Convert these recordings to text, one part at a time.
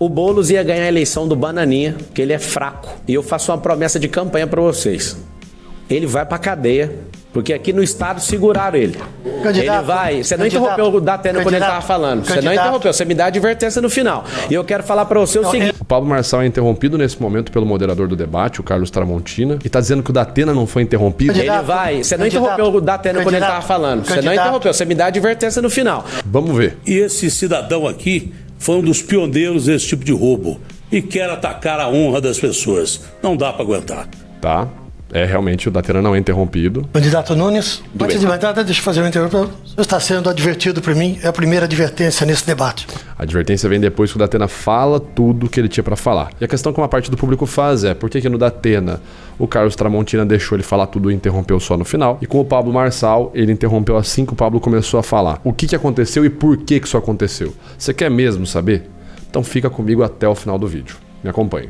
o Boulos ia ganhar a eleição do Bananinha, que ele é fraco. E eu faço uma promessa de campanha para vocês. Ele vai pra cadeia, porque aqui no estado seguraram ele. Ele vai... Você não interrompeu o Datena quando ele tava falando. Você não interrompeu, você me dá advertência no final. E eu quero falar para você o seguinte... O Pablo Marçal é interrompido nesse momento pelo moderador do debate, o Carlos Tramontina, e tá dizendo que o Datena não foi interrompido. Ele vai... Você não interrompeu o Datena quando ele tava falando. Você não interrompeu, você me dá advertência no final. Vamos ver. E esse cidadão aqui foi um dos pioneiros desse tipo de roubo e quer atacar a honra das pessoas. Não dá para aguentar. Tá. Realmente o Datena não é interrompido. Candidato Nunes, antes de mais nada, deixa eu fazer uma interrupção. Você está sendo advertido por mim, é a primeira advertência nesse debate. A advertência vem depois que o Datena fala tudo que ele tinha para falar. E a questão que uma parte do público faz é por que no Datena o Carlos Tramontina deixou ele falar tudo e interrompeu só no final? E com o Pablo Marçal, ele interrompeu assim que o Pablo começou a falar. O que aconteceu e por que isso aconteceu? Você quer mesmo saber? Então fica comigo até o final do vídeo. Me acompanhe.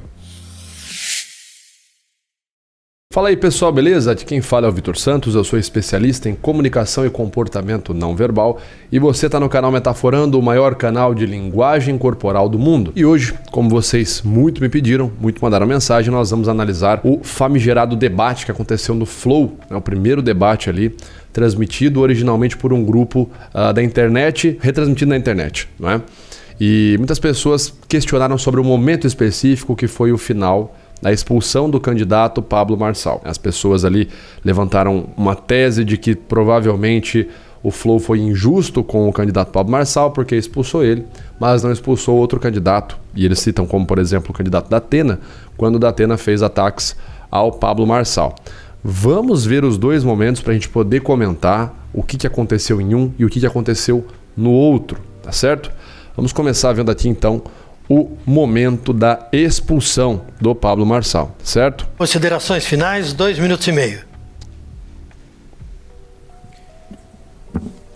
Fala aí pessoal, beleza? Aqui quem fala é o Vitor Santos, eu sou especialista em comunicação e comportamento não verbal e você está no canal Metaforando, o maior canal de linguagem corporal do mundo. E hoje, como vocês muito me pediram, muito mandaram mensagem, nós vamos analisar o famigerado debate que aconteceu no Flow, o primeiro debate ali, transmitido originalmente por um grupo da internet, retransmitido na internet, não é? E muitas pessoas questionaram sobre o momento específico que foi o final da expulsão do candidato Pablo Marçal. As pessoas ali levantaram uma tese de que provavelmente o Flow foi injusto com o candidato Pablo Marçal porque expulsou ele, mas não expulsou outro candidato. E eles citam como, por exemplo, o candidato Datena, quando o Datena fez ataques ao Pablo Marçal. Vamos ver os dois momentos para a gente poder comentar o que aconteceu em um e o que aconteceu no outro, tá certo? Vamos começar vendo aqui então o momento da expulsão do Pablo Marçal, certo? Considerações finais, 2 minutos e meio.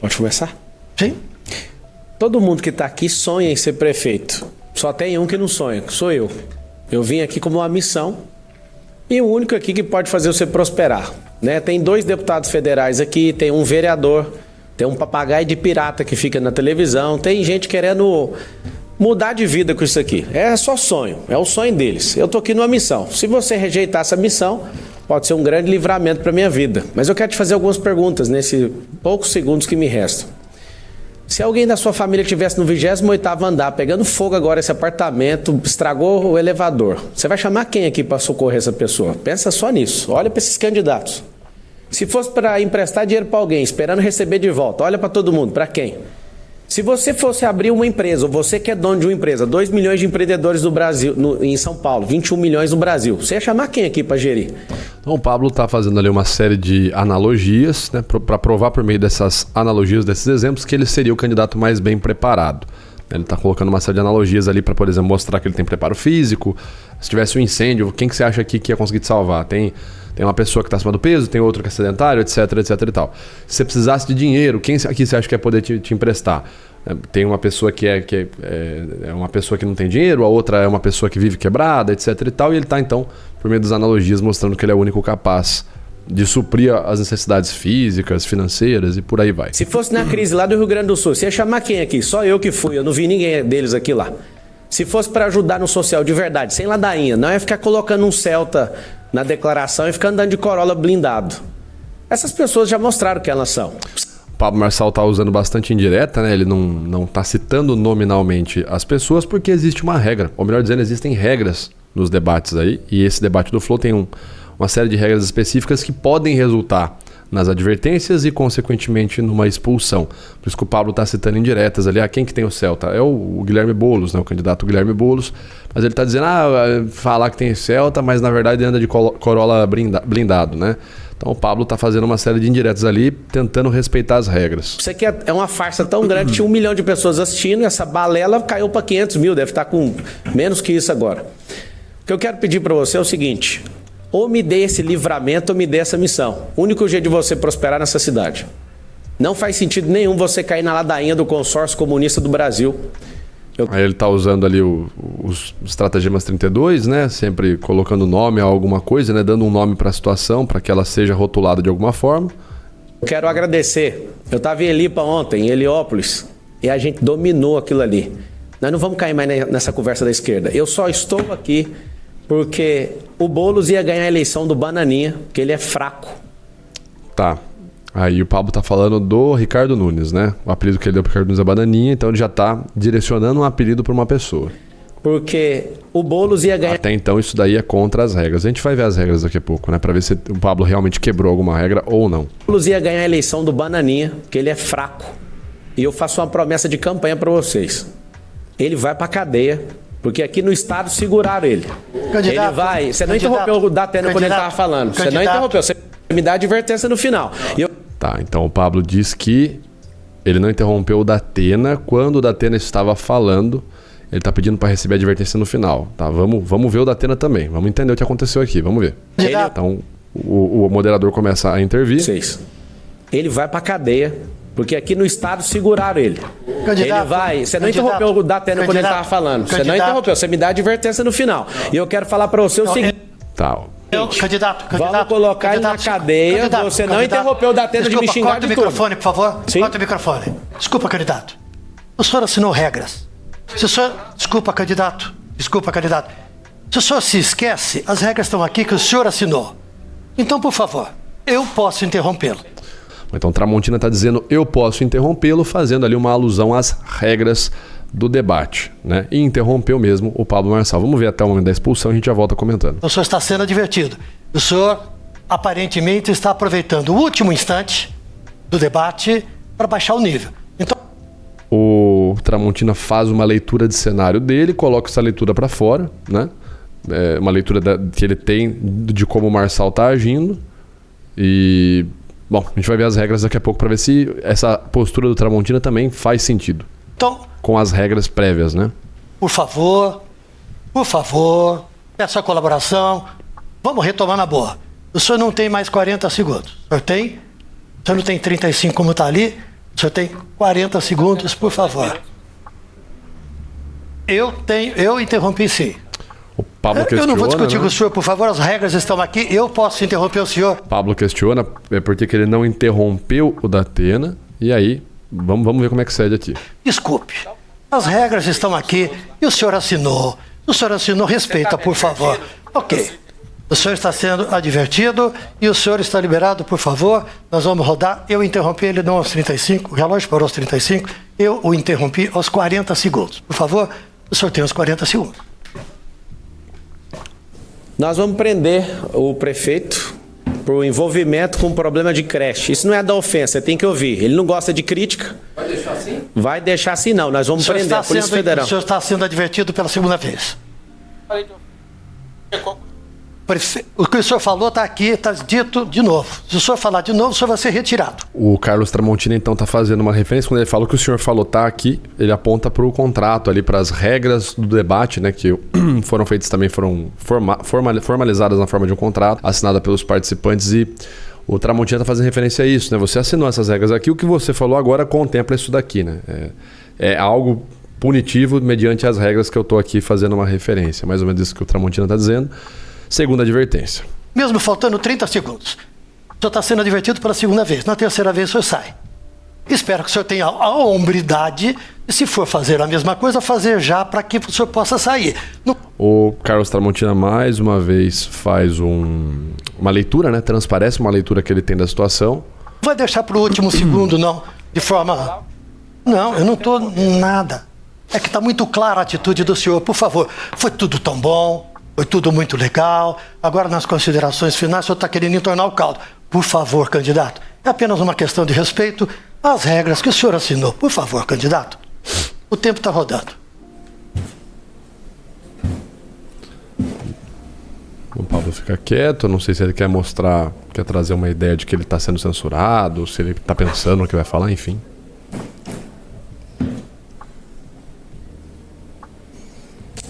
Pode começar? Sim. Todo mundo que está aqui sonha em ser prefeito. Só tem um que não sonha, que sou eu. Eu vim aqui como uma missão e o único aqui que pode fazer você prosperar, né? Tem 2 deputados federais aqui, tem um vereador, tem um papagaio de pirata que fica na televisão, tem gente querendo mudar de vida com isso aqui. É só sonho, é o sonho deles. Eu tô aqui numa missão. Se você rejeitar essa missão, pode ser um grande livramento para minha vida. Mas eu quero te fazer algumas perguntas nesses poucos segundos que me restam. Se alguém da sua família estivesse no 28º andar, pegando fogo agora esse apartamento, estragou o elevador, você vai chamar quem aqui para socorrer essa pessoa? Pensa só nisso. Olha para esses candidatos. Se fosse para emprestar dinheiro para alguém, esperando receber de volta, olha para todo mundo. Para quem? Se você fosse abrir uma empresa, ou você que é dono de uma empresa, 2 milhões de empreendedores no Brasil, em São Paulo, 21 milhões no Brasil, você ia chamar quem aqui para gerir? Então o Pablo está fazendo ali uma série de analogias, né, para provar por meio dessas analogias, desses exemplos, que ele seria o candidato mais bem preparado. Ele está colocando uma série de analogias ali para, por exemplo, mostrar que ele tem preparo físico. Se tivesse um incêndio, quem que você acha aqui que ia conseguir te salvar? Tem uma pessoa que está acima do peso, tem outro que é sedentário, etc, etc e tal. Se você precisasse de dinheiro, quem aqui você acha que ia poder te emprestar? Tem uma pessoa que é uma pessoa que não tem dinheiro, a outra é uma pessoa que vive quebrada, etc e tal. E ele está, então, por meio das analogias, mostrando que ele é o único capaz de suprir as necessidades físicas, financeiras e por aí vai. Se fosse na crise lá do Rio Grande do Sul, você ia chamar quem aqui? Só eu que fui, eu não vi ninguém deles aqui lá. Se fosse para ajudar no social de verdade, sem ladainha, não ia ficar colocando um Celta na declaração e ficar andando de Corolla blindado. Essas pessoas já mostraram que elas são. O Pablo Marçal está usando bastante indireta, né? Ele não está citando nominalmente as pessoas porque existe uma regra. Ou melhor dizendo, existem regras nos debates aí. E esse debate do Flow tem uma série de regras específicas que podem resultar nas advertências e, consequentemente, numa expulsão. Por isso que o Pablo está citando indiretas ali. Quem que tem o Celta? É o Guilherme Boulos, né? O candidato Guilherme Boulos. Mas ele está dizendo, falar que tem Celta, mas na verdade anda de Corolla blindado, né? Então o Pablo está fazendo uma série de indiretas ali, tentando respeitar as regras. Isso aqui é uma farsa tão grande, tinha 1 milhão de pessoas assistindo, e essa balela caiu para 500 mil, deve estar com menos que isso agora. O que eu quero pedir para você é o seguinte: ou me dê esse livramento ou me dê essa missão. O único jeito de você prosperar nessa cidade. Não faz sentido nenhum você cair na ladainha do consórcio comunista do Brasil. Aí ele está usando ali os estratagemas 32, né? Sempre colocando nome a alguma coisa, né? Dando um nome para a situação, para que ela seja rotulada de alguma forma. Quero agradecer. Eu estava em Elipa ontem, em Heliópolis, e a gente dominou aquilo ali. Nós não vamos cair mais nessa conversa da esquerda. Eu só estou aqui porque o Boulos ia ganhar a eleição do Bananinha, porque ele é fraco. Tá. Aí o Pablo tá falando do Ricardo Nunes, né? O apelido que ele deu pro Ricardo Nunes é Bananinha, então ele já tá direcionando um apelido pra uma pessoa. Porque o Boulos ia ganhar... Até então isso daí é contra as regras. A gente vai ver as regras daqui a pouco, né? Pra ver se o Pablo realmente quebrou alguma regra ou não. O Boulos ia ganhar a eleição do Bananinha, porque ele é fraco. E eu faço uma promessa de campanha pra vocês. Ele vai pra cadeia, porque aqui no estado seguraram ele. Candidato, ele vai... Você não candidato, interrompeu o Datena quando ele tava falando. Você não interrompeu. Você me dá advertência no final. E eu... Tá, então o Pablo diz que ele não interrompeu o Datena quando o Datena estava falando. Ele tá pedindo para receber a advertência no final. Tá, vamos ver o Datena também. Vamos entender o que aconteceu aqui. Vamos ver. Então o moderador começa a intervir. Ele vai pra cadeia, porque aqui no estado seguraram ele. Candidato, ele vai... Você não interrompeu o Datena quando ele tava falando. Você não interrompeu. Você me dá advertência no final. E eu quero falar para você o seguinte... Tá. Candidato, vamos colocar ele na cadeia. Você não interrompeu o Datena de me xingar de tudo. Corta o microfone, por favor. Sim? Corta o microfone. Desculpa, candidato. O senhor assinou regras. Se o senhor... Desculpa, candidato. Se o senhor se esquece, as regras estão aqui que o senhor assinou. Então, por favor, eu posso interrompê-lo. Então, Tramontina está dizendo eu posso interrompê-lo, fazendo ali uma alusão às regras do debate, né? E interrompeu mesmo o Pablo Marçal. Vamos ver até o momento da expulsão, a gente já volta comentando. O senhor está sendo advertido. O senhor, aparentemente, está aproveitando o último instante do debate para baixar o nível. Então... O Tramontina faz uma leitura de cenário dele, coloca essa leitura para fora, né? É uma leitura que ele tem de como o Marçal está agindo. E... Bom, a gente vai ver as regras daqui a pouco para ver se essa postura do Tramontina também faz sentido. Então, com as regras prévias, né? Por favor, peço a colaboração. Vamos retomar na boa. O senhor não tem mais 40 segundos. O senhor não tem 35 como está ali. O senhor tem 40 segundos, por favor. Eu interrompi sim. O Pablo questiona, eu não vou discutir, né, com o senhor, por favor, as regras estão aqui, eu posso interromper o senhor. Pablo questiona porque ele não interrompeu o Datena, e aí, vamos ver como é que cede aqui. Desculpe, as regras estão aqui e o senhor assinou. O senhor assinou, respeita, por favor. Ok, o senhor está sendo advertido e o senhor está liberado, por favor. Nós vamos rodar, eu interrompi ele não aos 35, o relógio parou aos 35, eu o interrompi aos 40 segundos. Por favor, o senhor tem os 40 segundos. Nós vamos prender o prefeito por envolvimento com problema de creche. Isso não é da ofensa, você tem que ouvir. Ele não gosta de crítica. Vai deixar assim? Vai deixar assim não, nós vamos prender a Polícia Federal. O senhor está sendo advertido pela segunda vez. O que o senhor falou está aqui, está dito de novo. Se o senhor falar de novo, o senhor vai ser retirado. O Carlos Tramontina, então, está fazendo uma referência. Quando ele fala que o senhor falou está aqui, ele aponta para o contrato ali, para as regras do debate, né, que foram feitas também, foram formalizadas na forma de um contrato, assinada pelos participantes, e o Tramontina está fazendo referência a isso, né? Você assinou essas regras aqui, o que você falou agora contempla isso daqui, né? É algo punitivo mediante as regras que eu estou aqui fazendo uma referência. Mais ou menos isso que o Tramontina está dizendo. Segunda advertência. Mesmo faltando 30 segundos, o senhor está sendo advertido pela segunda vez. Na terceira vez, o senhor sai. Espero que o senhor tenha a hombridade de, se for fazer a mesma coisa, fazer já para que o senhor possa sair. O Carlos Tramontina, mais uma vez, faz uma leitura, né? Transparece uma leitura que ele tem da situação. Não vai deixar para o último segundo, não. De forma... Não, eu não estou nada. É que está muito clara a atitude do senhor. Por favor, foi tudo tão bom. Foi tudo muito legal. Agora, nas considerações finais, o senhor está querendo entornar o caldo. Por favor, candidato. É apenas uma questão de respeito às regras que o senhor assinou. Por favor, candidato. O tempo está rodando. O Pablo fica quieto. Não sei se ele quer mostrar, quer trazer uma ideia de que ele está sendo censurado, se ele está pensando no que vai falar, enfim.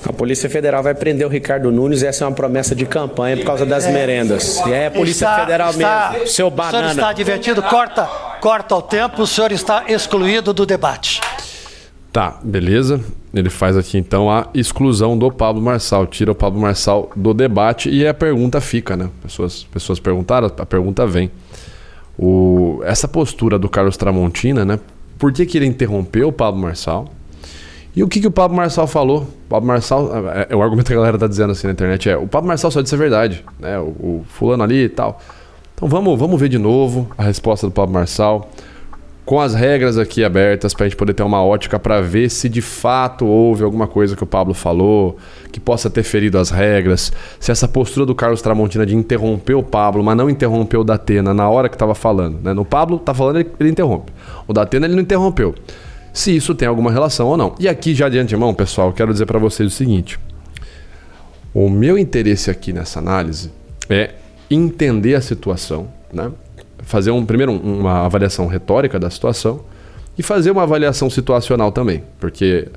A Polícia Federal vai prender o Ricardo Nunes, essa é uma promessa de campanha por causa das merendas. E é a Polícia Federal mesmo, seu banana. O senhor está advertido, corta o tempo, o senhor está excluído do debate. Tá, beleza. Ele faz aqui então a exclusão do Pablo Marçal, tira o Pablo Marçal do debate e a pergunta fica, né? Pessoas perguntaram, a pergunta vem. Essa postura do Carlos Tramontina, né? Por que ele interrompeu o Pablo Marçal? E o que o Pablo Marçal falou? O Pablo Marçal, o argumento que a galera tá dizendo assim na internet o Pablo Marçal só disse a verdade, né? O fulano ali e tal. Então vamos ver de novo a resposta do Pablo Marçal, com as regras aqui abertas pra gente poder ter uma ótica para ver se de fato houve alguma coisa que o Pablo falou que possa ter ferido as regras, se essa postura do Carlos Tramontina de interromper o Pablo, mas não interromper o Datena na hora que estava falando, né? No Pablo tá falando, ele interrompe. O Datena ele não interrompeu. Se isso tem alguma relação ou não. E aqui já de antemão, pessoal, eu quero dizer para vocês o seguinte. O meu interesse aqui nessa análise é entender a situação, né? Fazer primeiro uma avaliação retórica da situação e fazer uma avaliação situacional também, porque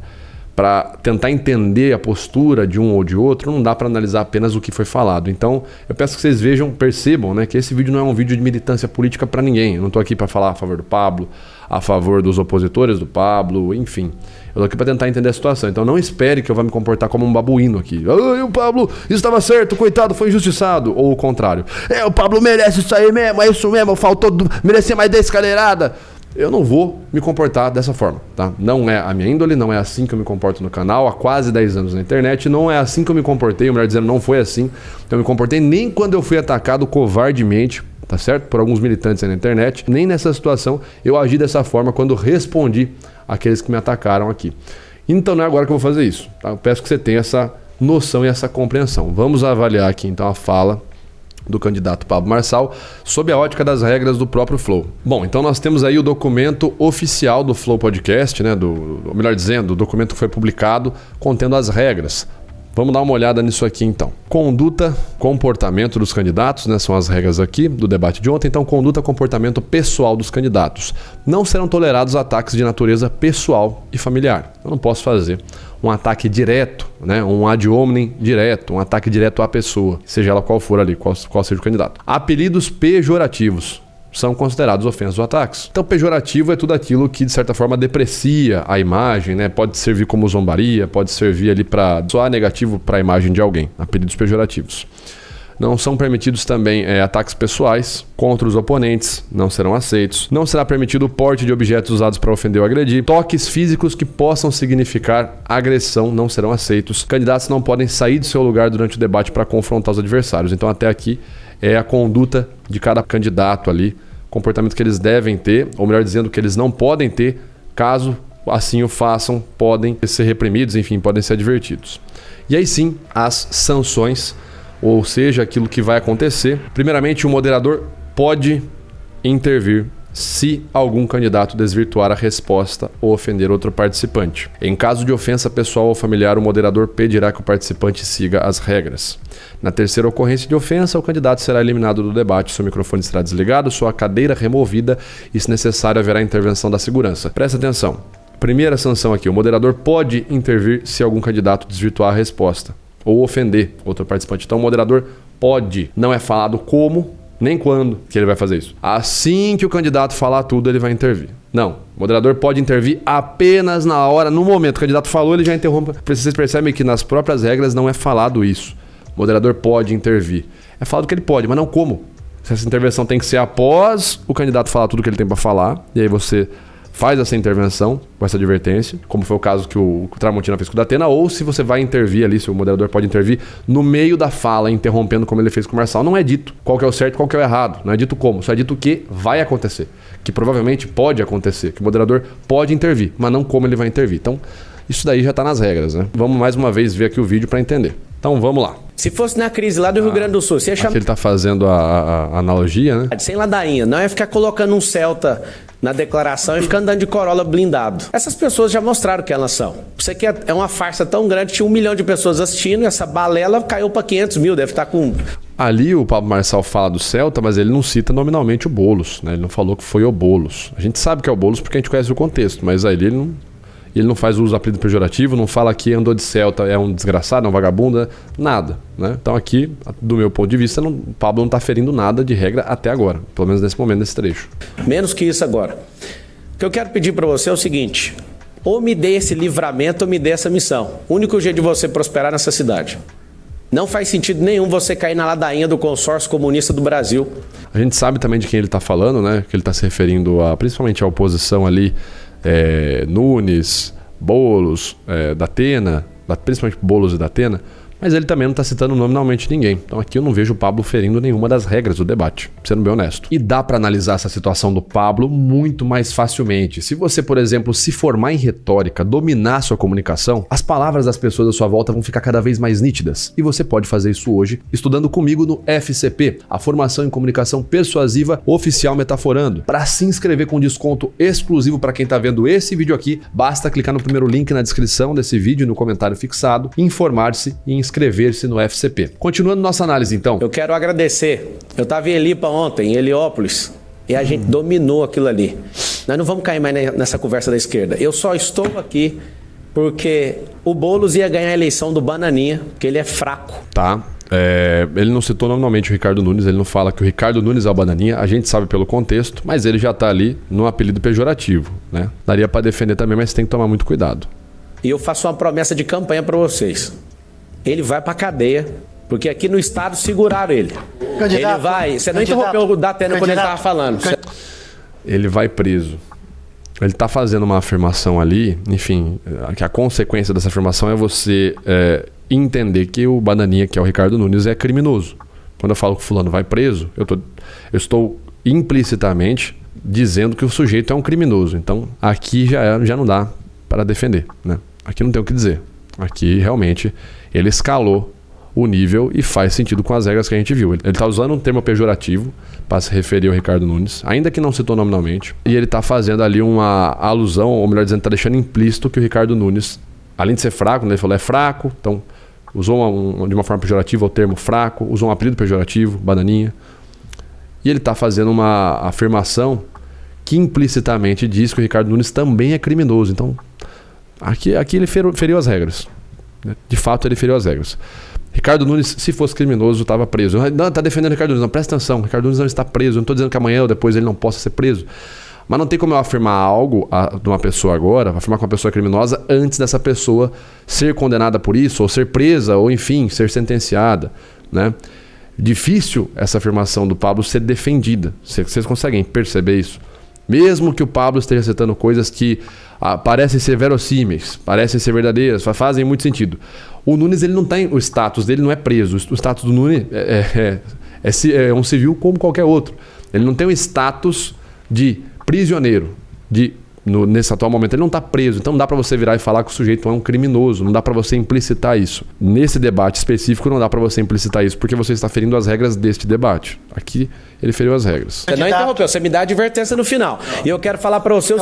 para tentar entender a postura de um ou de outro não dá para analisar apenas o que foi falado. Então eu peço que vocês percebam, né, que esse vídeo não é um vídeo de militância política para ninguém. Eu não estou aqui para falar a favor do Pablo, a favor dos opositores do Pablo, enfim. Eu estou aqui para tentar entender a situação. Então não espere que eu vá me comportar como um babuíno aqui. O Pablo estava certo, coitado, foi injustiçado. Ou o contrário. O Pablo merece isso aí mesmo, é isso mesmo, faltou merecer mais 10 cadeiradas. Eu não vou me comportar dessa forma, tá? Não é a minha índole, não é assim que eu me comporto no canal há quase 10 anos na internet, não é assim que eu me comportei, melhor dizendo, não foi assim que eu me comportei nem quando eu fui atacado covardemente, tá certo? Por alguns militantes aí na internet, nem nessa situação eu agi dessa forma quando respondi àqueles que me atacaram aqui. Então não é agora que eu vou fazer isso, tá? Eu peço que você tenha essa noção e essa compreensão. Vamos avaliar aqui então a fala do candidato Pablo Marçal sob a ótica das regras do próprio Flow. Bom, então nós temos aí o documento oficial do Flow Podcast, né? Melhor dizendo, o documento que foi publicado contendo as regras. Vamos dar uma olhada nisso aqui então. Conduta, comportamento dos candidatos, né? São as regras aqui do debate de ontem. Então, conduta, comportamento pessoal dos candidatos. Não serão tolerados ataques de natureza pessoal e familiar. Eu não posso fazer um ataque direto, né? Um ad hominem direto, um ataque direto à pessoa, seja ela qual for ali, qual seja o candidato. Apelidos pejorativos são considerados ofensas ou ataques. Então, pejorativo é tudo aquilo que, de certa forma, deprecia a imagem, né? Pode servir como zombaria, pode servir ali para soar negativo para a imagem de alguém. Apelidos pejorativos. Não são permitidos também ataques pessoais contra os oponentes, não serão aceitos. Não será permitido o porte de objetos usados para ofender ou agredir. Toques físicos que possam significar agressão não serão aceitos. Candidatos não podem sair de seu lugar durante o debate para confrontar os adversários. Então, até aqui é a conduta de cada candidato ali, comportamento que eles devem ter, ou melhor dizendo, que eles não podem ter, caso assim o façam, podem ser reprimidos, enfim, podem ser advertidos. E aí sim, as sanções, ou seja, aquilo que vai acontecer. Primeiramente, o moderador pode intervir se algum candidato desvirtuar a resposta ou ofender outro participante. Em caso de ofensa pessoal ou familiar, o moderador pedirá que o participante siga as regras. Na terceira ocorrência de ofensa, o candidato será eliminado do debate, seu microfone será desligado, sua cadeira removida e, se necessário, haverá intervenção da segurança. Presta atenção. Primeira sanção aqui, o moderador pode intervir se algum candidato desvirtuar a resposta ou ofender outro participante. Então o moderador pode, não é falado como nem quando que ele vai fazer isso. Assim que o candidato falar tudo, ele vai intervir. Não, o moderador pode intervir apenas na hora, no momento. O candidato falou, ele já interrompe. Vocês percebem que nas próprias regras não é falado isso. O moderador pode intervir. É falado que ele pode, mas não como. Essa intervenção tem que ser após o candidato falar tudo que ele tem para falar. E aí você faz essa intervenção com essa advertência, como foi o caso que o Tramontina fez com o Datena, ou se você vai intervir ali, se o moderador pode intervir no meio da fala, interrompendo como ele fez com o Marçal. Não é dito qual que é o certo e qual que é o errado. Não é dito como, só é dito que vai acontecer. Que provavelmente pode acontecer, que o moderador pode intervir, mas não como ele vai intervir. Então, isso daí já está nas regras, né? Vamos mais uma vez ver aqui o vídeo para entender. Então, vamos lá. Se fosse na crise lá do Rio Grande do Sul, você ia chamar... Aqui ele está fazendo a analogia, né? Sem ladainha, não é ficar colocando um Celta na declaração e ficar andando de Corolla blindado. Essas pessoas já mostraram que elas são. Isso aqui é uma farsa tão grande, tinha 1 milhão de pessoas assistindo e essa balela caiu para 500 mil, deve estar com... Ali o Pablo Marçal fala do Celta, mas ele não cita nominalmente o Boulos, né? Ele não falou que foi o Boulos. A gente sabe que é o Boulos porque a gente conhece o contexto, mas aí ele não faz uso do apelido pejorativo, não fala que andou de Celta, é um desgraçado, é um vagabundo, nada, né? Então aqui, do meu ponto de vista, o Pablo não está ferindo nada de regra até agora, pelo menos nesse momento, nesse trecho. Menos que isso agora. O que eu quero pedir para você é o seguinte: ou me dê esse livramento ou me dê essa missão. O único jeito de você prosperar nessa cidade. Não faz sentido nenhum você cair na ladainha do consórcio comunista do Brasil. A gente sabe também de quem ele está falando, né? Que ele está se referindo principalmente à oposição ali, Nunes, Boulos, Datena, principalmente Boulos e Datena, mas ele também não está citando nominalmente ninguém. Então aqui eu não vejo o Pablo ferindo nenhuma das regras do debate, sendo bem honesto. E dá para analisar essa situação do Pablo muito mais facilmente. Se você, por exemplo, se formar em retórica, dominar sua comunicação, as palavras das pessoas à sua volta vão ficar cada vez mais nítidas. E você pode fazer isso hoje estudando comigo no FCP, a Formação em Comunicação Persuasiva Oficial Metaforando. Para se inscrever com desconto exclusivo para quem está vendo esse vídeo aqui, basta clicar no primeiro link na descrição desse vídeo e no comentário fixado, informar-se e inscrever-se no FCP. Continuando nossa análise, então. Eu quero agradecer. Eu estava em Elipa ontem, em Heliópolis, e a gente dominou aquilo ali. Nós não vamos cair mais nessa conversa da esquerda. Eu só estou aqui porque o Boulos ia ganhar a eleição do Bananinha, porque ele é fraco. Tá. Ele não citou nominalmente o Ricardo Nunes, ele não fala que o Ricardo Nunes é o Bananinha, a gente sabe pelo contexto, mas ele já está ali no apelido pejorativo, né? Daria para defender também, mas tem que tomar muito cuidado. E eu faço uma promessa de campanha para vocês. Ele vai pra cadeia, porque aqui no estado seguraram ele. Candidato, ele vai. Você não interrompeu o Datena quando ele estava falando. Ele vai preso. Ele está fazendo uma afirmação ali, enfim, que a consequência dessa afirmação é você entender que o Bananinha, que é o Ricardo Nunes, é criminoso. Quando eu falo que o fulano vai preso, eu estou implicitamente dizendo que o sujeito é um criminoso. Então, aqui já não dá para defender, né? Aqui não tem o que dizer. Aqui, realmente, ele escalou o nível e faz sentido com as regras que a gente viu. Ele está usando um termo pejorativo para se referir ao Ricardo Nunes, ainda que não citou nominalmente. E ele está fazendo ali uma alusão, ou melhor dizendo, está deixando implícito que o Ricardo Nunes, além de ser fraco, né, ele falou é fraco, então usou de uma forma pejorativa o termo fraco, usou um apelido pejorativo, Bananinha. E ele está fazendo uma afirmação que implicitamente diz que o Ricardo Nunes também é criminoso. Então, aqui ele feriu as regras. De fato, ele feriu as regras. Ricardo Nunes, se fosse criminoso, estava preso. Não, está defendendo o Ricardo Nunes. Não, presta atenção. Ricardo Nunes não está preso. Eu não estou dizendo que amanhã ou depois ele não possa ser preso. Mas não tem como eu afirmar algo de uma pessoa agora, afirmar que uma pessoa é criminosa antes dessa pessoa ser condenada por isso, ou ser presa, ou enfim, ser sentenciada, né? Difícil essa afirmação do Pablo ser defendida. Vocês conseguem perceber isso? Mesmo que o Pablo esteja citando coisas que parecem ser verossímeis, parecem ser verdadeiras, fazem muito sentido. O Nunes, ele não tem, o status dele não é preso. O status do Nunes é um civil como qualquer outro. Ele não tem o status de prisioneiro. Nesse atual momento, ele não está preso. Então não dá para você virar e falar que o sujeito é um criminoso. Não dá para você implicitar isso. Nesse debate específico, não dá para você implicitar isso, porque você está ferindo as regras deste debate. Aqui, ele feriu as regras. Você não interrompeu, você me dá advertência no final. E eu quero falar para você...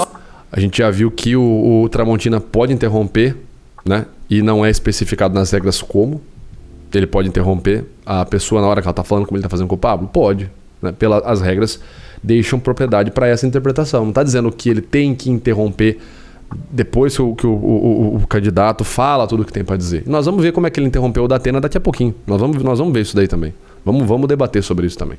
A gente já viu que o Tramontina pode interromper, né? E não é especificado nas regras como. Ele pode interromper a pessoa na hora que ela está falando, como ele está fazendo com o Pablo? Pode. Né? As regras deixam propriedade para essa interpretação. Não está dizendo que ele tem que interromper depois que o candidato fala tudo o que tem para dizer. Nós vamos ver como é que ele interrompeu o Datena daqui a pouquinho. Nós vamos ver isso daí também. Vamos debater sobre isso também.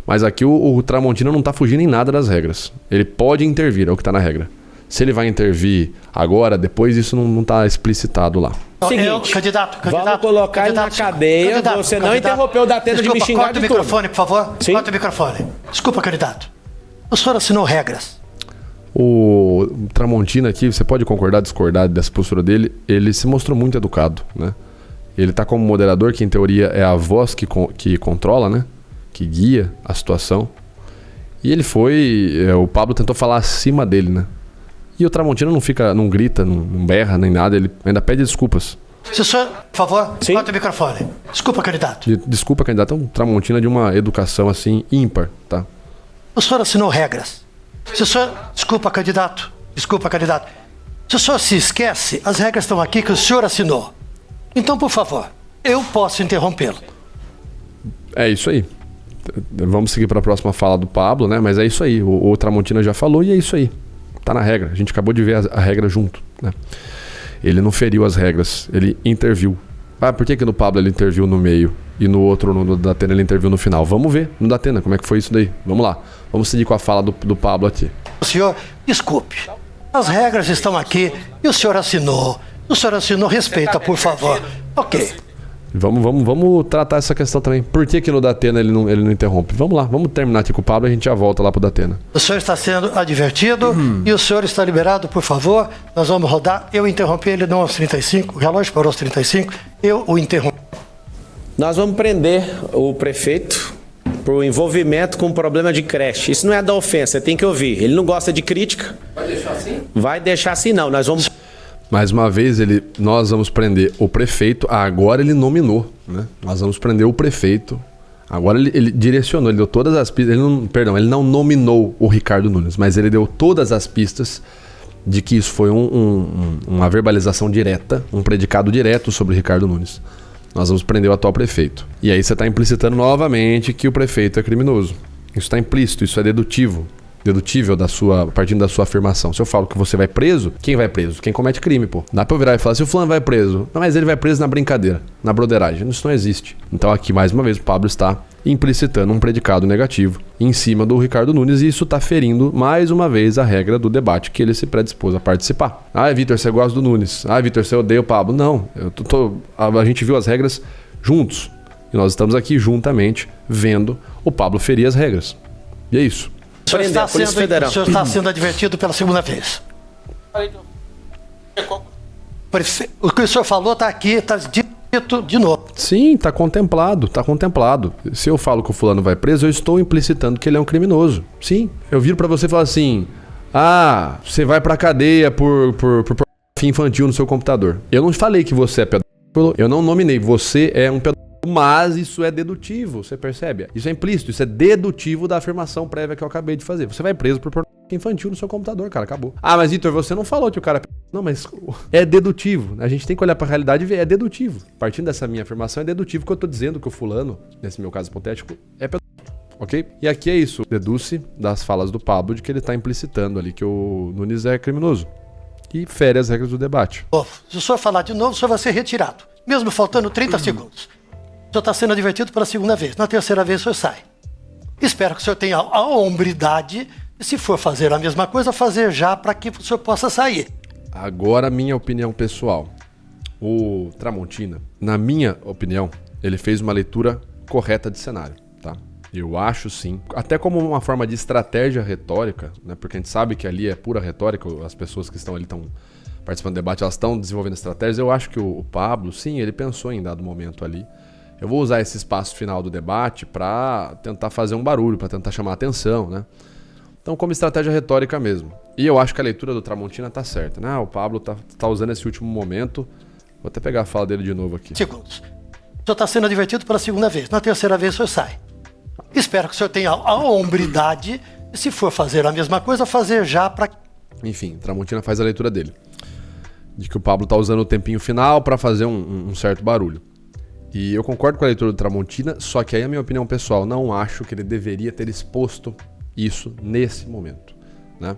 Mas aqui o Tramontina não está fugindo em nada das regras. Ele pode intervir, é o que está na regra. Se ele vai intervir agora, depois, isso não está explicitado lá. Seguinte, candidato, vamos colocar ele na cadeia. Você não interrompeu o Datena de me xingar de tudo. Corta o microfone, por favor. Sim? Corta o microfone. Desculpa, candidato. O senhor assinou regras. O Tramontina aqui, você pode concordar, discordar dessa postura dele, ele se mostrou muito educado, né? Ele está como moderador, que em teoria é a voz que controla, né? Que guia a situação. E ele o Pablo tentou falar acima dele, né? E o Tramontina não grita, não berra, nem nada, ele ainda pede desculpas. Se o senhor, por favor, Sim? corta o microfone. Desculpa, candidato. Desculpa, candidato, é um Tramontina de uma educação assim ímpar, tá? O senhor assinou regras. Se o senhor... Desculpa, candidato. Se o senhor se esquece, as regras estão aqui que o senhor assinou. Então, por favor, eu posso interrompê-lo. É isso aí. Vamos seguir para a próxima fala do Pablo, né? Mas é isso aí. O Tramontina já falou e é isso aí. Tá na regra. A gente acabou de ver a regra junto, né? Ele não feriu as regras, ele interviu. Por que no Pablo ele interviu no meio e no outro, no Datena, ele interviu no final? Vamos ver no Datena como é que foi isso daí. Vamos lá. Vamos seguir com a fala do Pablo aqui. O senhor, desculpe. As regras estão aqui e o senhor assinou. O senhor assinou, respeita, por favor. Ok. Vamos tratar essa questão também. Por que no Datena ele não interrompe? Vamos lá, vamos terminar aqui com o Pablo e a gente já volta lá pro Datena. O senhor está sendo advertido e o senhor está liberado, por favor. Nós vamos rodar. Eu interrompi ele não aos 35, o relógio parou aos 35, eu o interrompi. Nós vamos prender o prefeito por envolvimento com problema de creche. Isso não é da ofensa, tem que ouvir. Ele não gosta de crítica. Vai deixar assim? Vai deixar assim não, nós vamos... Mais uma vez, nós vamos prender o prefeito. Agora ele nominou, né? Nós vamos prender o prefeito. Agora ele direcionou, ele deu todas as pistas. Ele não nominou o Ricardo Nunes, mas ele deu todas as pistas de que isso foi uma verbalização direta, um predicado direto sobre o Ricardo Nunes. Nós vamos prender o atual prefeito. E aí você está implicitando novamente que o prefeito é criminoso. Isso está implícito, isso é dedutível partindo da sua afirmação. Se eu falo que você vai preso, quem vai preso? Quem comete crime, pô. Dá pra eu virar e falar, se o fulano vai preso, não, mas ele vai preso na brincadeira, na broderagem. Isso não existe. Então aqui, mais uma vez, o Pablo está implicitando um predicado negativo em cima do Ricardo Nunes e isso tá ferindo, mais uma vez, a regra do debate que ele se predispôs a participar. Ah, Vitor, você gosta do Nunes. Ah, Vitor, você odeia o Pablo. Não, a gente viu as regras juntos. E nós estamos aqui juntamente vendo o Pablo ferir as regras. E é isso. O senhor está sendo advertido pela segunda vez. O que o senhor falou está aqui, está dito de novo. Sim, está contemplado. Se eu falo que o fulano vai preso, eu estou implicitando que ele é um criminoso. Sim, eu viro para você e falo assim, você vai pra cadeia por pornografia infantil no seu computador. Eu não falei que você é pedófilo, eu não nominei, você é um pedófilo. Mas isso é dedutivo, você percebe? Isso é implícito, isso é dedutivo da afirmação prévia que eu acabei de fazer. Você vai preso por pornografia infantil no seu computador, cara, acabou. Ah, mas Vitor, você não falou que o cara... Não, mas é dedutivo. A gente tem que olhar pra realidade e ver, é dedutivo. Partindo dessa minha afirmação, é dedutivo que eu tô dizendo que o fulano, nesse meu caso hipotético, é pedófilo, ok? E aqui é isso, deduz-se das falas do Pablo de que ele tá implicitando ali que o Nunes é criminoso. E fere as regras do debate. Se o senhor falar de novo, o senhor vai ser retirado. Mesmo faltando 30 segundos. O senhor está sendo advertido pela segunda vez. Na terceira vez, o senhor sai. Espero que o senhor tenha a hombridade de, se for fazer a mesma coisa, fazer já para que o senhor possa sair. Agora, minha opinião pessoal. O Tramontina, na minha opinião, ele fez uma leitura correta de cenário, tá? Eu acho sim. Até como uma forma de estratégia retórica, né? Porque a gente sabe que ali é pura retórica, as pessoas que estão ali estão participando do debate, elas estão desenvolvendo estratégias. Eu acho que o Pablo, sim, ele pensou em dado momento ali. Eu vou usar esse espaço final do debate para tentar fazer um barulho, para tentar chamar a atenção, né? Então, como estratégia retórica mesmo. E eu acho que a leitura do Tramontina tá certa, né? O Pablo tá usando esse último momento. Vou até pegar a fala dele de novo aqui. Segundos. O senhor está sendo advertido pela segunda vez. Na terceira vez, o senhor sai. Espero que o senhor tenha a hombridade de, se for fazer a mesma coisa, fazer já para... Enfim, Tramontina faz a leitura dele. De que o Pablo tá usando o tempinho final para fazer um certo barulho. E eu concordo com a leitura do Tramontina, só que aí a minha opinião pessoal, não acho que ele deveria ter exposto isso nesse momento, né?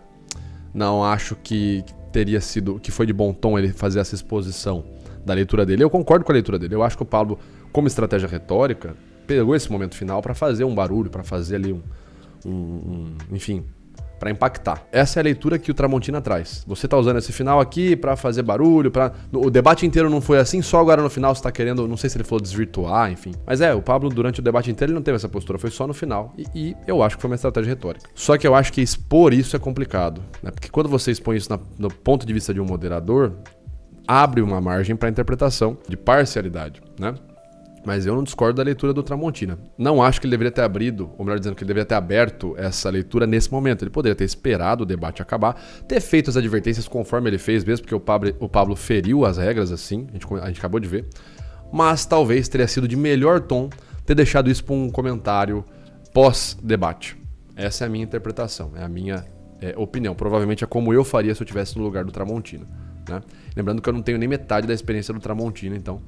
Não acho que teria sido, que foi de bom tom ele fazer essa exposição da leitura dele. Eu concordo com a leitura dele. Eu acho que o Pablo, como estratégia retórica, pegou esse momento final para fazer um barulho, para fazer ali enfim, para impactar. Essa é a leitura que o Tramontina traz. Você tá usando esse final aqui para fazer barulho, o debate inteiro não foi assim, só agora no final você tá querendo, não sei se ele falou desvirtuar, enfim. Mas o Pablo durante o debate inteiro ele não teve essa postura, foi só no final. E eu acho que foi uma estratégia retórica. Só que eu acho que expor isso é complicado, né? Porque quando você expõe isso no ponto de vista de um moderador, abre uma margem para interpretação de parcialidade, né? Mas eu não discordo da leitura do Tramontina. Não acho que ele deveria ter abrido, ou melhor dizendo, que ele deveria ter aberto essa leitura nesse momento. Ele poderia ter esperado o debate acabar, ter feito as advertências conforme ele fez mesmo, porque o Pablo feriu as regras assim, a gente acabou de ver. Mas talvez teria sido de melhor tom ter deixado isso para um comentário pós-debate. Essa é a minha interpretação, é a minha opinião. Provavelmente é como eu faria se eu estivesse no lugar do Tramontina, né? Lembrando que eu não tenho nem metade da experiência do Tramontina, então...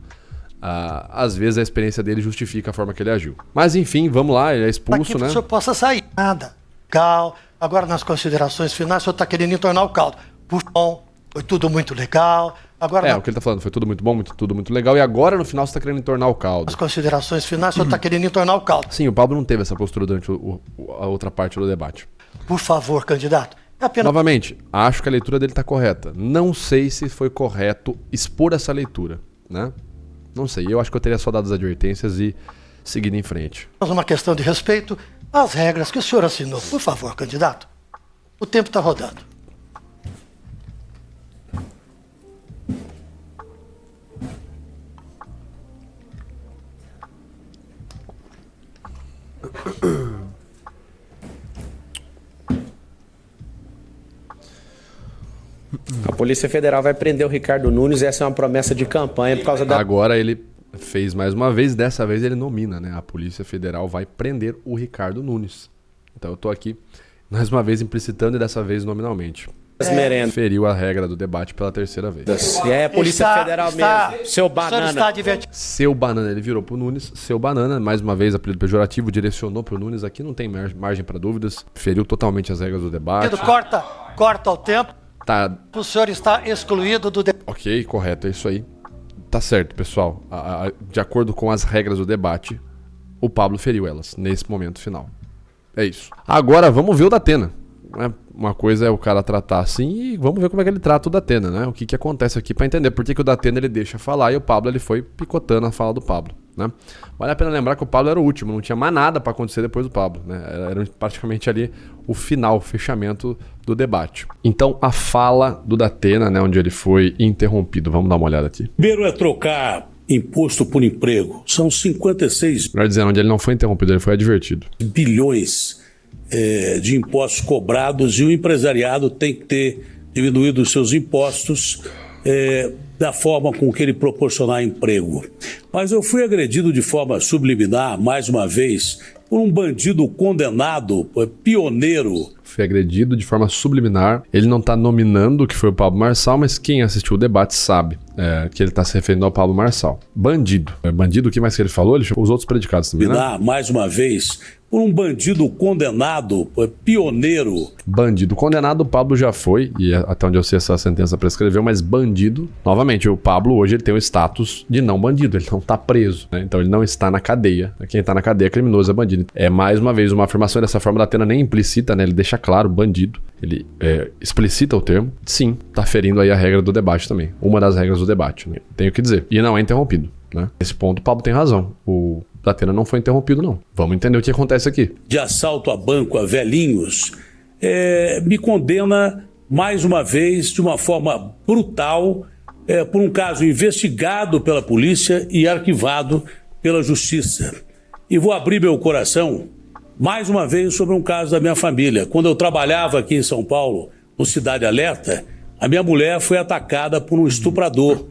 às vezes a experiência dele justifica a forma que ele agiu. Mas enfim, vamos lá, ele é expulso, né? Para que o senhor possa sair. Nada. Cal. Agora nas considerações finais, o senhor está querendo entornar o caldo. Por bom, foi tudo muito legal. Agora o que ele está falando, foi tudo muito bom, tudo muito legal. E agora no final você está querendo entornar o caldo. Nas considerações finais, o senhor está querendo entornar o caldo. Sim, o Pablo não teve essa postura durante a outra parte do debate. Por favor, candidato. Novamente, acho que a leitura dele está correta. Não sei se foi correto expor essa leitura, né? Não sei, eu acho que eu teria só dado as advertências e seguido em frente. Mas uma questão de respeito às regras que o senhor assinou. Por favor, candidato. O tempo está rodando. A Polícia Federal vai prender o Ricardo Nunes, essa é uma promessa de campanha por causa da... Agora ele fez mais uma vez, dessa vez ele nomina, né? A Polícia Federal vai prender o Ricardo Nunes. Então eu tô aqui, mais uma vez, implicitando e dessa vez nominalmente. merendas. Feriu a regra do debate pela terceira vez. E aí a Polícia Federal mesmo, seu banana. Seu banana, ele virou pro Nunes, seu banana, mais uma vez apelido pejorativo, direcionou pro Nunes, aqui não tem margem para dúvidas, feriu totalmente as regras do debate. Corta o tempo. Tá. O senhor está excluído do debate. Ok, correto, é isso aí. Tá certo, pessoal. De acordo com as regras do debate, o Pablo feriu elas nesse momento final. É isso. Agora vamos ver o Datena. Uma coisa é o cara tratar assim e vamos ver como é que ele trata o Datena, né? O que acontece aqui pra entender por que o Datena ele deixa falar e o Pablo ele foi picotando a fala do Pablo, né? Vale a pena lembrar que o Pablo era o último, não tinha mais nada pra acontecer depois do Pablo, né? Era praticamente ali o final, o fechamento do debate. Então a fala do Datena, né, onde ele foi interrompido, vamos dar uma olhada aqui. Primeiro é trocar imposto por emprego. São 56 Melhor dizendo, onde ele não foi interrompido, ele foi advertido. bilhões de impostos cobrados e o empresariado tem que ter diminuído os seus impostos da forma com que ele proporcionar emprego. Mas eu fui agredido de forma subliminar, mais uma vez, por um bandido condenado, pioneiro. Foi agredido de forma subliminar. Ele não está nominando o que foi o Pablo Marçal, mas quem assistiu o debate sabe que ele está se referindo ao Pablo Marçal. Bandido. Bandido, o que mais que ele falou? Ele chamou os outros predicados também, né? Mais uma vez, por um bandido condenado, pioneiro. Bandido condenado, o Pablo já foi, e até onde eu sei essa sentença prescreveu, mas bandido, novamente, o Pablo hoje ele tem o status de não bandido, ele não está preso, né? Então ele não está na cadeia. Quem está na cadeia é criminoso, é bandido. É mais uma vez uma afirmação dessa forma da Atena nem implícita, né? Ele deixa claro, bandido, ele explicita o termo, sim, está ferindo aí a regra do debate também, uma das regras do debate, né? Tenho que dizer, e não é interrompido, né? Nesse ponto o Pablo tem razão, o Datena não foi interrompido, não. Vamos entender o que acontece aqui. De assalto a banco a velhinhos, me condena mais uma vez de uma forma brutal por um caso investigado pela polícia e arquivado pela justiça. E vou abrir meu coração mais uma vez sobre um caso da minha família. Quando eu trabalhava aqui em São Paulo, no Cidade Alerta, a minha mulher foi atacada por um estuprador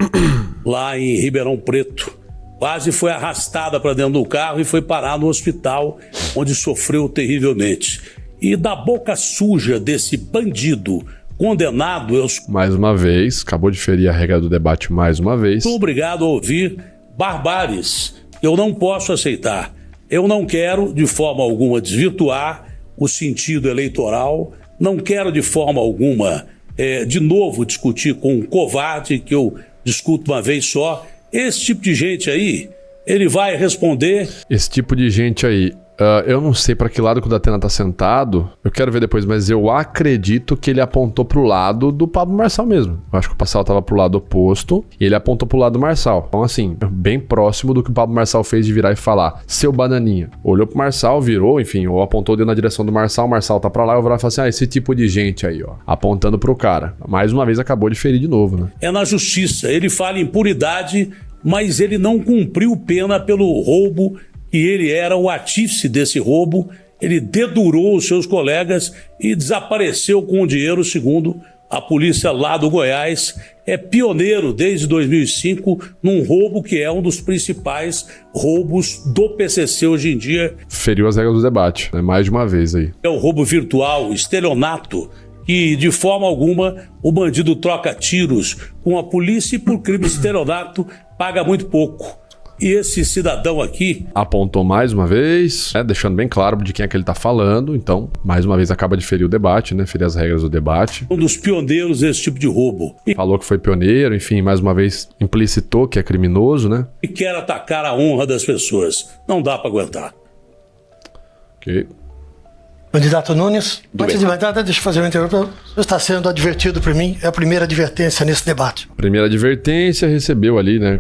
lá em Ribeirão Preto. Quase foi arrastada para dentro do carro e foi parar no hospital, onde sofreu terrivelmente. E da boca suja desse bandido condenado, eu mais uma vez, acabou de ferir a regra do debate mais uma vez. sou obrigado a ouvir barbáries que eu não posso aceitar. Eu não quero, de forma alguma, desvirtuar o sentido eleitoral, não quero, de forma alguma, de novo discutir com um covarde, que eu discuto uma vez só. Esse tipo de gente aí, ele vai responder. Esse tipo de gente aí, eu não sei para que lado que o Datena tá sentado, eu quero ver depois, mas eu acredito que ele apontou pro lado do Pablo Marçal mesmo. Eu acho que o Marçal tava pro lado oposto e ele apontou pro lado do Marçal. Então assim, bem próximo do que o Pablo Marçal fez de virar e falar, seu bananinha. Olhou pro Marçal, virou, enfim, ou apontou o dedo na direção do Marçal, o Marçal tá pra lá, eu vou lá e falar assim, esse tipo de gente aí, ó, apontando pro cara. Mais uma vez acabou de ferir de novo, né? É na justiça, ele fala impunidade, mas ele não cumpriu pena pelo roubo, e ele era o artífice desse roubo. Ele dedurou os seus colegas e desapareceu com o dinheiro, segundo a polícia lá do Goiás. É pioneiro desde 2005 num roubo que é um dos principais roubos do PCC hoje em dia. Feriu as regras do debate, né? Mais de uma vez aí. É o roubo virtual, estelionato, que de forma alguma o bandido troca tiros com a polícia e por crime de estelionato paga muito pouco. E esse cidadão aqui apontou mais uma vez, deixando bem claro de quem é que ele tá falando. Então, mais uma vez acaba de ferir o debate, né? Ferir as regras do debate. Um dos pioneiros desse tipo de roubo. Falou que foi pioneiro, enfim, mais uma vez implicitou que é criminoso, né? E quer atacar a honra das pessoas. Não dá para aguentar. Ok. Candidato Nunes, antes de mais nada, deixa eu fazer uma interrupção. Você está sendo advertido por mim, é a primeira advertência nesse debate. Primeira advertência, recebeu ali, né?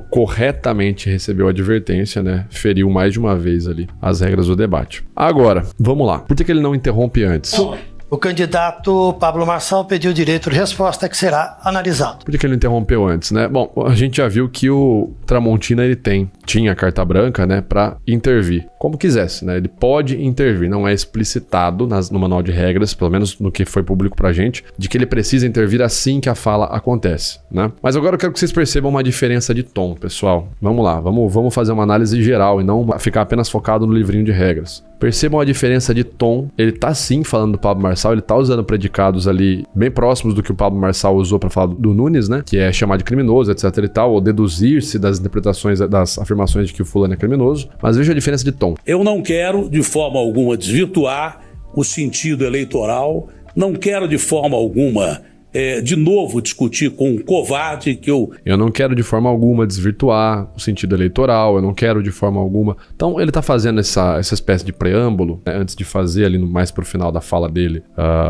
Corretamente recebeu a advertência, né? Feriu mais de uma vez ali as regras do debate. Agora, vamos lá. Por que ele não interrompe antes? O candidato Pablo Marçal pediu direito de resposta que será analisado. Por que ele não interrompeu antes, né? Bom, a gente já viu que o Tramontina, ele tinha carta branca, né, para intervir, como quisesse, né? Ele pode intervir, não é explicitado no manual de regras, pelo menos no que foi público pra gente, de que ele precisa intervir assim que a fala acontece, né? Mas agora eu quero que vocês percebam uma diferença de tom, pessoal. Vamos lá, vamos fazer uma análise geral e não ficar apenas focado no livrinho de regras. Percebam a diferença de tom. Ele tá sim falando do Pablo Marçal, ele tá usando predicados ali bem próximos do que o Pablo Marçal usou pra falar do Nunes, né? Que é chamar de criminoso, etc e tal, ou deduzir-se das interpretações, das afirmações de que o fulano é criminoso. Mas veja a diferença de tom. Eu não quero, de forma alguma, desvirtuar o sentido eleitoral, não quero, de forma alguma, de novo discutir com um covarde que eu... Eu não quero de forma alguma desvirtuar o sentido eleitoral, eu não quero de forma alguma... Então ele tá fazendo essa espécie de preâmbulo, né, antes de fazer ali mais pro final da fala dele,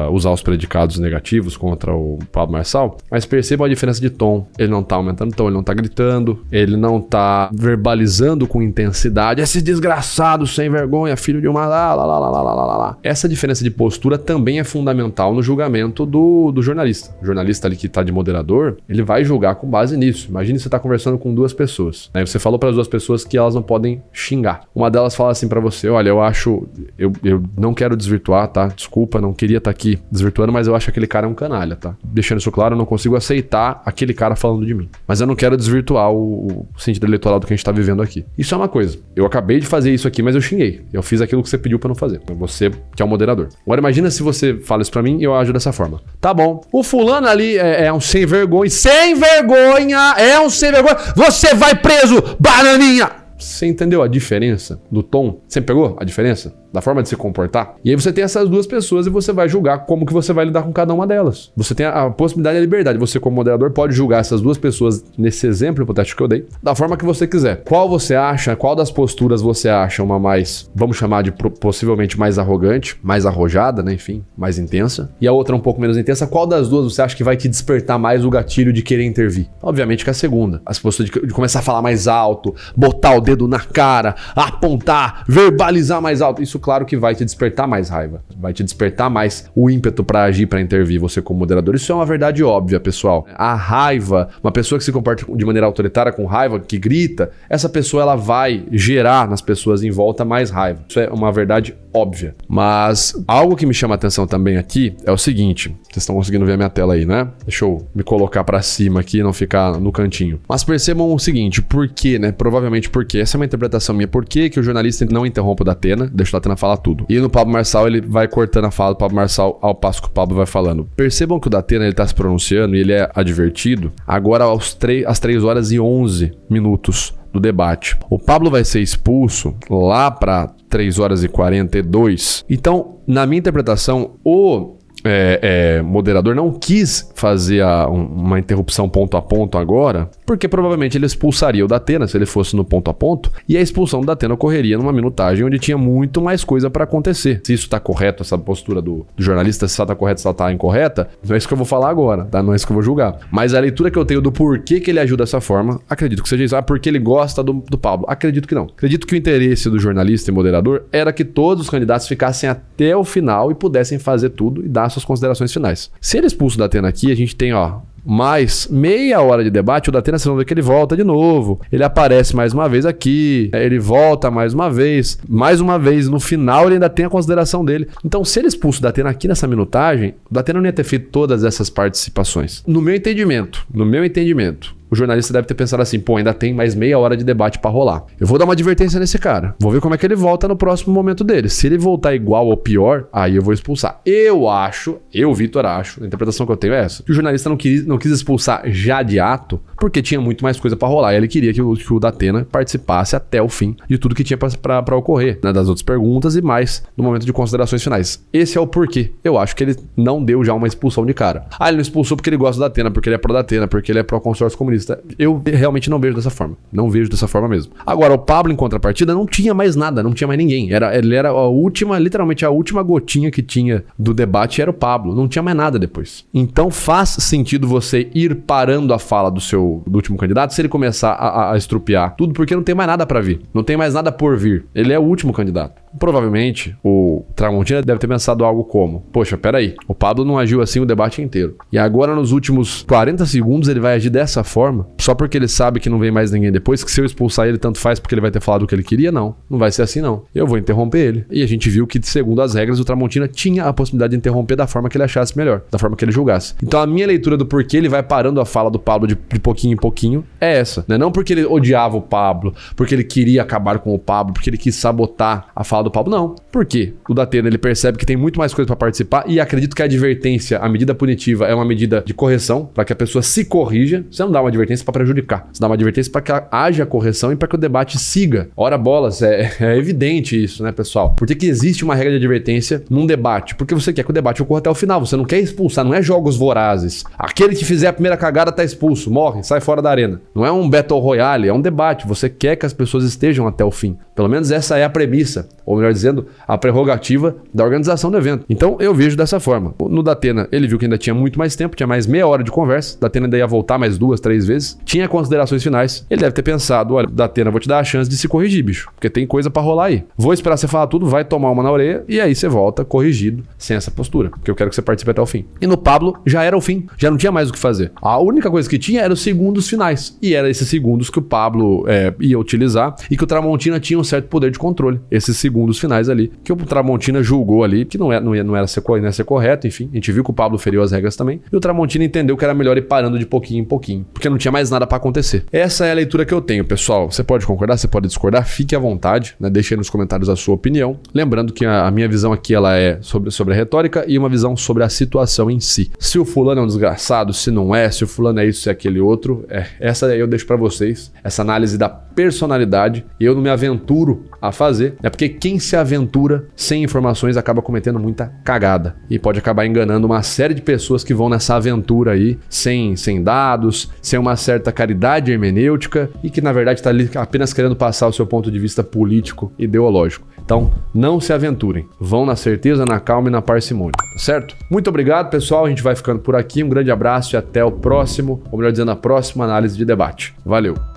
usar os predicados negativos contra o Pablo Marçal, mas percebam a diferença de tom. Ele não tá aumentando o tom, ele não tá gritando, ele não tá verbalizando com intensidade, esse desgraçado sem vergonha, filho de uma lá. Essa diferença de postura também é fundamental no julgamento do jornalista. O jornalista ali que tá de moderador, ele vai julgar com base nisso. Imagine você tá conversando com duas pessoas, né? Você falou para as duas pessoas que elas não podem xingar. Uma delas fala assim para você: olha, eu não quero desvirtuar, tá? Desculpa, não queria estar aqui desvirtuando, mas eu acho que aquele cara é um canalha, tá? Deixando isso claro, eu não consigo aceitar aquele cara falando de mim. Mas eu não quero desvirtuar o sentido eleitoral do que a gente tá vivendo aqui. Isso é uma coisa. Eu acabei de fazer isso aqui, mas eu xinguei. Eu fiz aquilo que você pediu para não fazer. Você que é o moderador. Agora imagina se você fala isso para mim e eu ajo dessa forma. Tá bom. O fulano ali é um sem vergonha. Sem vergonha! É um sem vergonha! Você vai preso, bananinha! Você entendeu a diferença do tom? Você pegou a diferença? Da forma de se comportar? E aí você tem essas duas pessoas e você vai julgar como que você vai lidar com cada uma delas. Você tem a possibilidade e a liberdade. Você, como moderador, pode julgar essas duas pessoas, nesse exemplo hipotético que eu dei, da forma que você quiser. Qual você acha, qual das posturas você acha uma mais, vamos chamar de possivelmente mais arrogante, mais arrojada, né? Enfim, mais intensa. E a outra um pouco menos intensa. Qual das duas você acha que vai te despertar mais o gatilho de querer intervir? Obviamente que a segunda. As posturas de começar a falar mais alto, botar o dedo na cara, apontar, verbalizar mais alto. Isso, claro que vai te despertar mais raiva, vai te despertar mais o ímpeto para agir, para intervir, você como moderador. Isso é uma verdade óbvia, pessoal. A raiva, uma pessoa que se comporta de maneira autoritária com raiva, que grita, essa pessoa ela vai gerar nas pessoas em volta mais raiva. Isso é uma verdade óbvia. Mas algo que me chama a atenção também aqui é o seguinte, vocês estão conseguindo ver a minha tela aí, né? Deixa eu me colocar para cima aqui e não ficar no cantinho. Mas percebam o seguinte, por quê, né? Provavelmente porque, essa é uma interpretação minha, por que o jornalista não interrompe o Datena, deixa o Datena falar tudo. E no Pablo Marçal ele vai cortando a fala do Pablo Marçal ao passo que o Pablo vai falando. Percebam que o Datena ele tá se pronunciando e ele é advertido agora às 3 horas e 11 minutos do debate. O Pablo vai ser expulso lá para 3 horas e 42. Então, na minha interpretação, o moderador não quis fazer uma interrupção ponto a ponto agora, porque provavelmente ele expulsaria o Datena se ele fosse no ponto a ponto, e a expulsão do Datena ocorreria numa minutagem onde tinha muito mais coisa para acontecer. Se isso tá correto, essa postura do jornalista, se ela tá correta, se ela tá incorreta, não é isso que eu vou falar agora, tá? Não é isso que eu vou julgar. Mas a leitura que eu tenho do porquê que ele agiu dessa forma, acredito que seja isso. Porque ele gosta do Pablo. Acredito que não. Acredito que o interesse do jornalista e moderador era que todos os candidatos ficassem até o final e pudessem fazer tudo e dar suas considerações finais. Se ele expulsa o Datena aqui, a gente tem, mais meia hora de debate. O Datena, vocês vão ver que ele volta de novo, ele aparece mais uma vez aqui, ele volta mais uma vez no final ele ainda tem a consideração dele. Então, se ele expulsa o Datena aqui nessa minutagem, o Datena não ia ter feito todas essas participações. No meu entendimento, o jornalista deve ter pensado assim, ainda tem mais meia hora de debate pra rolar. Eu vou dar uma advertência nesse cara. Vou ver como é que ele volta no próximo momento dele. Se ele voltar igual ou pior, aí eu vou expulsar. Eu, Vitor, acho, a interpretação que eu tenho é essa, que o jornalista não quis expulsar já de ato, porque tinha muito mais coisa pra rolar. E ele queria que o Datena participasse até o fim de tudo que tinha pra ocorrer, né, das outras perguntas e mais no momento de considerações finais. Esse é o porquê. Eu acho que ele não deu já uma expulsão de cara. Ele não expulsou porque ele gosta do Datena, porque ele é pró-Datena, porque ele é pró-consórcio comunista. vista. Eu realmente não vejo dessa forma. Não vejo dessa forma mesmo. Agora, o Pablo, em contrapartida, não tinha mais nada, não tinha mais ninguém. Ele era a última, literalmente a última gotinha que tinha do debate era o Pablo. Não tinha mais nada depois. Então faz sentido você ir parando a fala do último candidato se ele começar a estrupiar tudo, porque não tem mais nada pra vir. Não tem mais nada por vir. Ele é o último candidato. Provavelmente, o Tramontina deve ter pensado algo como: poxa, peraí, o Pablo não agiu assim o debate inteiro. E agora, nos últimos 40 segundos, ele vai agir dessa forma, só porque ele sabe que não vem mais ninguém depois, que se eu expulsar ele, tanto faz porque ele vai ter falado o que ele queria? Não, não vai ser assim não. Eu vou interromper ele. E a gente viu que, segundo as regras, o Tramontina tinha a possibilidade de interromper da forma que ele achasse melhor, da forma que ele julgasse. Então, a minha leitura do porquê ele vai parando a fala do Pablo de pouquinho em pouquinho é essa, né? Não porque ele odiava o Pablo, porque ele queria acabar com o Pablo, porque ele quis sabotar a fala do Pablo, não. Por quê? O Datena, ele percebe que tem muito mais coisa para participar e acredito que a advertência, a medida punitiva é uma medida de correção, para que a pessoa se corrija. Você não dá uma advertência para prejudicar, você dá uma advertência para que haja correção e para que o debate siga. Ora bolas, é evidente isso, né, pessoal? Por que existe uma regra de advertência num debate? Porque você quer que o debate ocorra até o final, você não quer expulsar, não é jogos vorazes. Aquele que fizer a primeira cagada tá expulso, morre, sai fora da arena. Não é um Battle Royale, é um debate. Você quer que as pessoas estejam até o fim. Pelo menos essa é a premissa, ou melhor dizendo, a prerrogativa da organização do evento. Então eu vejo dessa forma. No Datena, ele viu que ainda tinha muito mais tempo, tinha mais meia hora de conversa. Datena ainda ia voltar mais 2, 3 vezes. Tinha considerações finais. Ele deve ter pensado: olha, Datena, vou te dar a chance de se corrigir, bicho, porque tem coisa pra rolar aí. Vou esperar você falar tudo, vai tomar uma na orelha e aí você volta corrigido, sem essa postura, porque eu quero que você participe até o fim. E no Pablo já era o fim, já não tinha mais o que fazer. A única coisa que tinha era os segundos finais, e era esses segundos que o Pablo ia utilizar e que o Tramontina tinha um certo poder de controle. Esses segundos finais ali, que o Tramontina julgou ali que não ia ser correto, enfim. A gente viu que o Pablo feriu as regras também. E o Tramontina entendeu que era melhor ir parando de pouquinho em pouquinho, porque não tinha mais nada pra acontecer. Essa é a leitura que eu tenho, pessoal. Você pode concordar, você pode discordar, fique à vontade, né? Deixe aí nos comentários a sua opinião. Lembrando que a minha visão aqui, ela é sobre a retórica e uma visão sobre a situação em si. Se o fulano é um desgraçado, se não é, se o fulano é isso, se é aquele outro, essa eu deixo pra vocês, essa análise da personalidade, e eu não me aventuro a fazer, porque quem se aventura sem informações acaba cometendo muita cagada e pode acabar enganando uma série de pessoas que vão nessa aventura aí sem dados, sem uma certa caridade hermenêutica e que na verdade está ali apenas querendo passar o seu ponto de vista político, ideológico. Então, não se aventurem. Vão na certeza, na calma e na parcimônia, tá certo? Muito obrigado, pessoal. A gente vai ficando por aqui. Um grande abraço e até o próximo, ou melhor dizendo, a próxima análise de debate. Valeu!